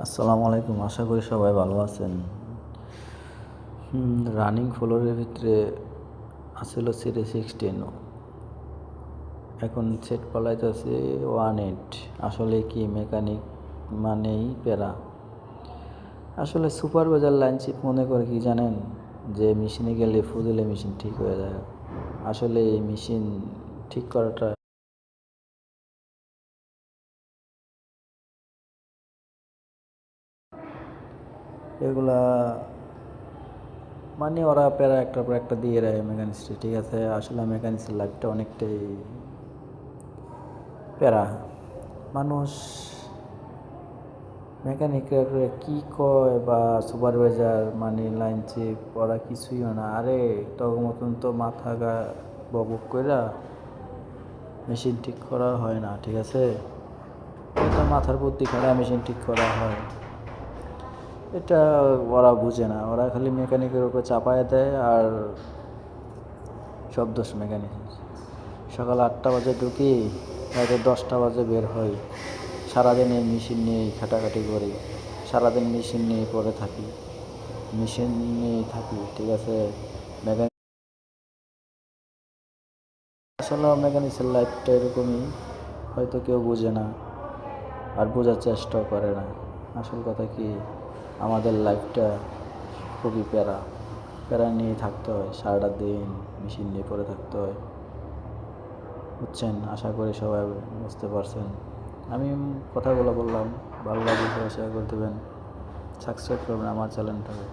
আসসালামু আলাইকুম, আশা করি সবাই ভালো আছেন। রানিং ফ্লোরের ভিতরে আসছিল সিরিজ 16, এখন সেট পালাইতেছে 18। আসলে কি মেকানিক মানেই প্যারা। আসলে সুপারভাইজার লাইনচিপ মনে করে কি জানেন, যে মেশিনে গেলে ফুদিলে মেশিন ঠিক হয়ে যায়। আসলে এই মেশিন ঠিক করাটা এগুলা মানে ওরা প্যারা একটার পর একটা দিয়ে দেয় মেকানিক্সে, ঠিক আছে। আসলে মেকানিক্সের লাইফটা অনেকটাই প্যারা। মানুষ মেকানিকরা কি কয় বা সুপারভাইজার মানে লাইন চিপ ওরা কিছুই হয় না। আরে তখন মতন তো মাথা গা বকবক কইরা মেশিন ঠিক করা হয় না, ঠিক আছে। এটা মাথার বুদ্ধি খারাপ, মেশিন ঠিক করা হয়, এটা ওরা বুঝে না। ওরা খালি মেকানিকের উপর চাপায় দেয় আর সব দোষ মেকানিক। সকাল 8টা বাজে ঢুকি, রাতে 10টা বাজে বের হই। সারাদিন এই মেশিন নিয়েই খাটাখাটি করি, সারাদিন মেশিন নিয়ে পড়ে থাকি, মেশিন নিয়েই থাকি, ঠিক আছে। মেকানিক আসলে মেকানিক্সের লাইফটা এরকমই, হয়তো কেউ বোঝে না আর বোঝার চেষ্টাও করে না। আসল কথা কি, আমাদের লাইফটা খুবই প্যারা, প্যারা নিয়ে থাকতে হয়, সারাটা দিন মেশিন নিয়ে পড়ে থাকতে হয়, বুঝছেন। আশা করি সবাই বুঝতে পারছেন। আমি কথাগুলো বললাম, ভালো লাগলে শেয়ার করে দেবেন, সাবস্ক্রাইব করবেন আমার চ্যানেলটাকে।